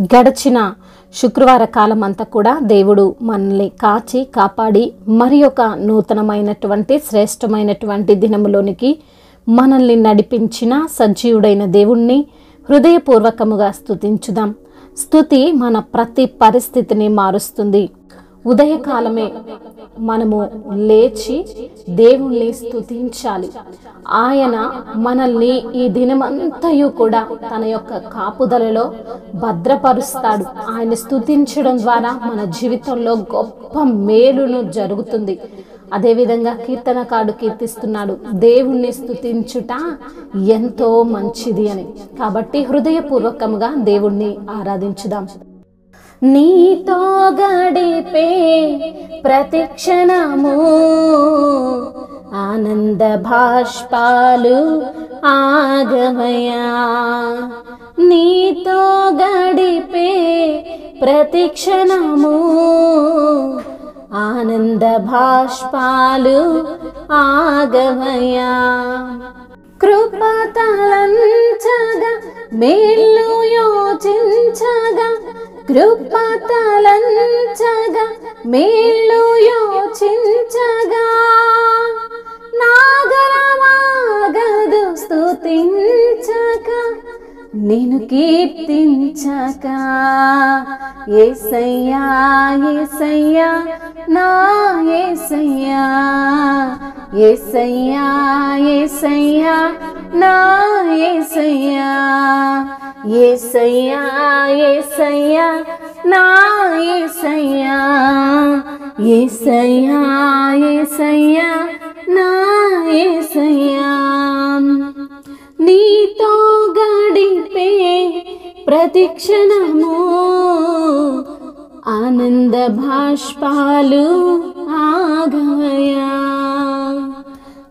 గడిచిన శుక్రవార కాలం అంతా కూడా దేవుడు మనల్ని కాచి కాపాడి మరి ఒక నూతనమైనటువంటి శ్రేష్టమైనటువంటి దినములోనికి మనల్ని నడిపించిన సజీవుడైన దేవుణ్ణి హృదయపూర్వకముగా స్తుతించుదాం. స్తుతి మన ప్రతి పరిస్థితిని మారుస్తుంది. ఉదయకాలమే మనము లేచి దేవుణ్ణి స్తుతించాలి. ఆయన మనల్ని ఈ దినమంతయు కూడా తన యొక్క కాపుదలలో భద్రపరుస్తాడు. ఆయన స్తుతించడం ద్వారా మన జీవితంలో గొప్ప మేలును జరుగుతుంది. అదేవిధంగా కీర్తనకారుడు కీర్తిస్తున్నాడు, దేవుణ్ణి స్తుతించుట ఎంతో మంచిది అని. కాబట్టి హృదయపూర్వకంగా దేవుణ్ణి ఆరాధించుదాం. నీతో గడిపే ప్రతిక్షణము ఆనంద బాష్పాలు ఆగవయ్యా. నీతో గడిపే ప్రతిక్షణము ఆనంద బాష్పాలు ఆగవయ్యా. కృపతలంచగా మేలు యోచించగా, కృపతలంచగా మేలు యోచించగా, నాగరమాగదు స్తుతించక నిన్ను కీర్తించక. యేసయ్యా యేసయ్యా నా యేసయ్యా, యేసయ్యా యేసయ్యా నా యేసయ్యా, యేసయ్యా యేసయ్యా నా యేసయ్యా, యేసయ్యా యేసయ్యా నా యేసయ్యా. నీతో గడిపే ప్రతిక్షణము ఆనంద బాష్పాలు ఆగవయ్యా.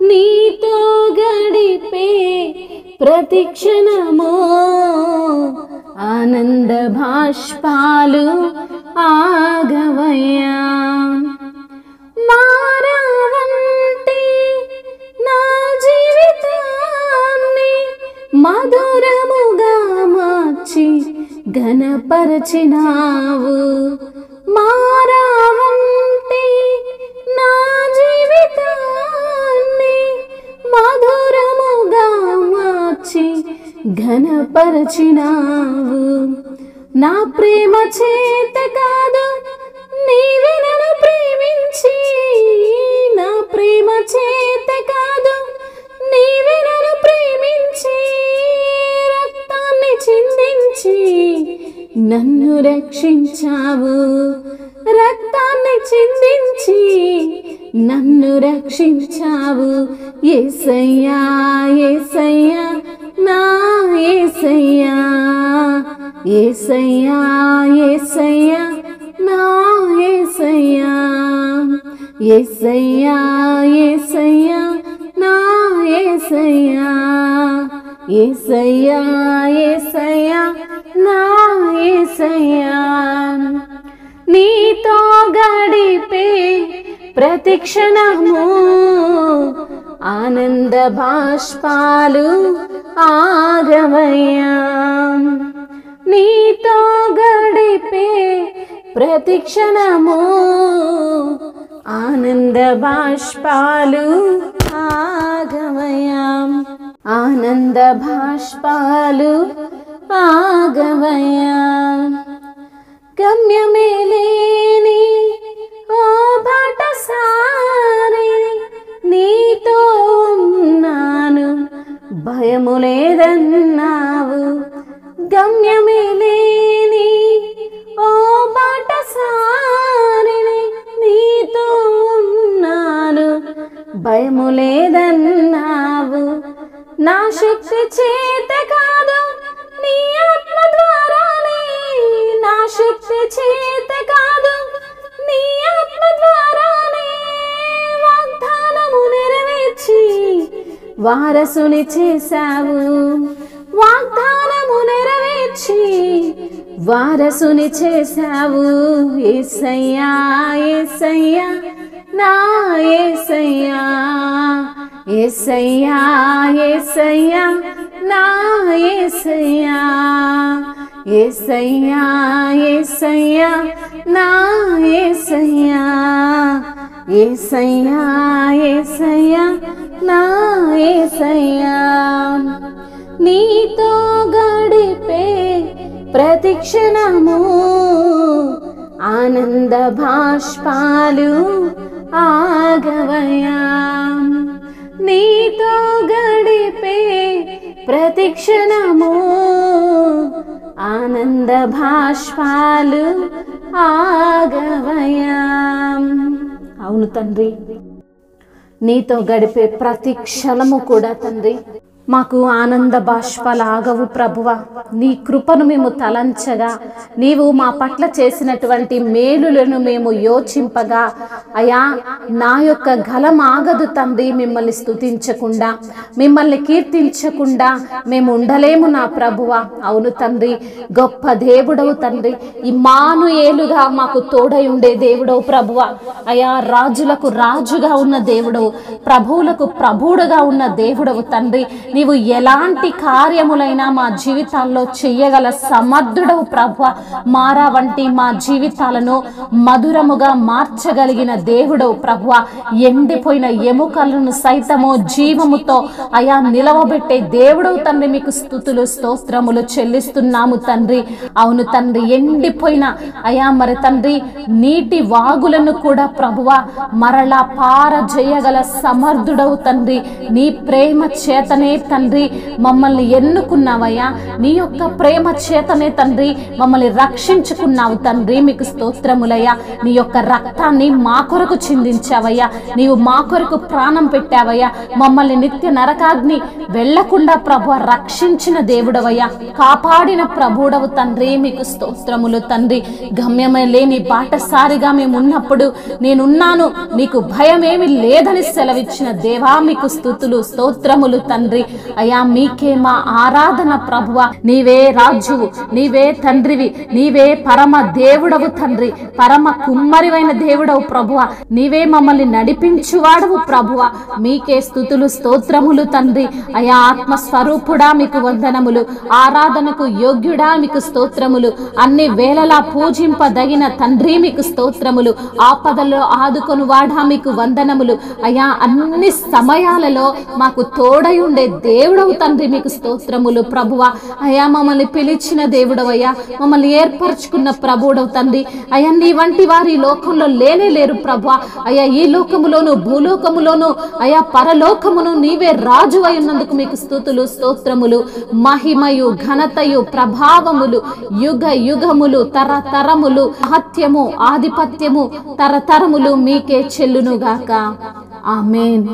నీతో గడిపే ప్రతిక్షణము ఆనంద బాష్పాలు ఆగవయ్యా. మారవంటి నా జీవితాన్ని మధురముగా మార్చి ఘనపరచినావు. మారవంటి నా జీవితాన్ని మధురముగా మార్చి ఘనపరచినావు. నా ప్రేమ చేత కాదు నీవే నన్ను ప్రేమించి, నా ప్రేమ చేత కాదు నీవే నన్ను ప్రేమించి, రక్తాన్ని చిందించి నన్ను రక్షించావు. రక్తాన్ని చిందించి నన్ను రక్షించావు. యేసయ్యా యేసయ్యా నా యేసయ్యా, యేసయ్యా యేసయ్యా నా యేసయ్యా, యేసయ్యా యేసయ్యా నా యేసయ్యా, యేసయ్యా యేసయ్యా నా యేసయ్యా. నీతో గడిపే ప్రతిక్షణము ఆనంద బాష్పాలు ఆగవయ్యా. నీతో గడిపే ప్రతిక్షణము ఆనంద బాష్పాలు ఆగవయ్యా. ఆనంద బాష్పాలు ఆగవయ్యా. గమ్యమే లేని ఓ బాటసారి నీతో ఉన్నాను, భయము లేదన్నావు. గమ్యమే లేని ఓ బాటసారి నీతో ఉన్నాను, భయము లేదన్నావు. నా శక్తి చేత కాదు నీ ఆత్మ ద్వారానే, నా శక్తి చేత కాదు నీ ఆత్మ ద్వారానే వాగ్దానము నెరవేర్చి వారసుని చేశావు. వాగ్దానము నెరవేర్చి వారసుని చేశావు. యేసయ్యా యేసయ్యా నా యేసయ్యా, యేసయ్యా యేసయ్యా నా యేసయ్యా, యేసయ్యా యేసయ్యా నా యేసయ్యా, యేసయ్యా యేసయ్యా నా యేసయ్యా. నీతో గడిపే ప్రతిక్షణము ఆనంద బాష్పాలు ఆగవయ్యా. నీతో గడిపే ప్రతిక్షణము ఆనంద బాష్పాలు ఆగవయ్యా. అవును తండ్రి, నీతో గడిపే ప్రతి క్షణము కూడా తండ్రి మాకు ఆనంద బాష్పాలు ఆగవు ప్రభువా. నీ కృపను మేము తలంచగా, నీవు మా పట్ల చేసినటువంటి మేలులను మేము యోచింపగా, అయా నా యొక్క గలం ఆగదు తండ్రి. మిమ్మల్ని స్తుతించకుండా, మిమ్మల్ని కీర్తించకుండా మేము ఉండలేము నా ప్రభువా. అవును తండ్రి, గొప్ప దేవుడవు తండ్రి. ఇమ్మానుయేలుగా మాకు తోడై ఉండే దేవుడవు ప్రభువా. అయా రాజులకు రాజుగా ఉన్న దేవుడవు, ప్రభువులకు ప్రభువుడుగా ఉన్న దేవుడవు తండ్రి. నీవు ఎలాంటి కార్యములైనా మా జీవితాల్లో చెయ్యగల సమర్థుడవు ప్రభువా. మారా వంటి మా జీవితాలను మధురముగా మార్చగలిగిన దేవుడవు ప్రభువా. ఎండిపోయిన ఎముకలను సైతము జీవముతో అయా నిలవబెట్టే దేవుడవు తండ్రి. మీకు స్తుతులు స్తోత్రములు చెల్లిస్తున్నాము తండ్రి. అవును తండ్రి, ఎండిపోయిన అయా మరి తండ్రి నీటి వాగులను కూడా ప్రభువా మరలా పారజేయగల సమర్థుడవు తండ్రి. నీ ప్రేమ చేతనే తండ్రి మమ్మల్ని ఎన్నుకున్నావయ్యా. నీ యొక్క ప్రేమ చేతనే తండ్రి మమ్మల్ని రక్షించుకున్నావు తండ్రి. మీకు స్తోత్రములయ్యా. నీ యొక్క రక్తాన్ని మా కొరకు చిందించావయ్యా. నీవు మా కొరకు ప్రాణం పెట్టావయ్యా. మమ్మల్ని నిత్య నరకాగ్ని వెళ్లకుండా ప్రభు రక్షించిన దేవుడవయ్యా, కాపాడిన ప్రభుడవు తండ్రి. మీకు స్తోత్రములు తండ్రి. గమ్యమే లేని బాటసారిగా మేము ఉన్నప్పుడు నేనున్నాను, నీకు భయమేమి లేదని సెలవిచ్చిన దేవా, మీకు స్తుతులు స్తోత్రములు తండ్రి. అయ్యా మీకే మా ఆరాధన ప్రభువా. నీవే రాజువు, నీవే తండ్రివి, నీవే పరమ దేవుడవు తండ్రి, పరమ కుమ్మరివైన దేవుడవు ప్రభువా. నీవే మమ్మల్ని నడిపించువాడవు ప్రభువా. మీకే స్తుతులు స్తోత్రములు తండ్రి. అయా ఆత్మస్వరూపుడా మీకు వందనములు, ఆరాధనకు యోగ్యుడా మీకు స్తోత్రములు, అన్ని వేళలా పూజింపదగిన తండ్రి మీకు స్తోత్రములు, ఆపదలో ఆదుకొని వాడా మీకు వందనములు. అయా అన్ని సమయాలలో మాకు తోడై ఉండే దేవుడవు తండ్రి. మీకు స్తోత్రములు ప్రభువా. అయా మమ్మల్ని పిలిచిన దేవుడవయ్యా, మమ్మల్ని ఏర్పరచుకున్న ప్రభుడవు తండ్రి. అయా నీ వంటి వారి లోకంలో లేనే లేరు ప్రభువా. అయా ఈ లోకములోను భూలోకములోను అయా పరలోకమును నీవే రాజు అయి ఉన్నందుకు మీకు స్తుతులు స్తోత్రములు. మహిమయు ఘనతయు ప్రభావములు యుగ యుగములు తరతరములు, మహత్యము ఆధిపత్యము తరతరములు మీకే చెల్లునుగాక. ఆమేన్.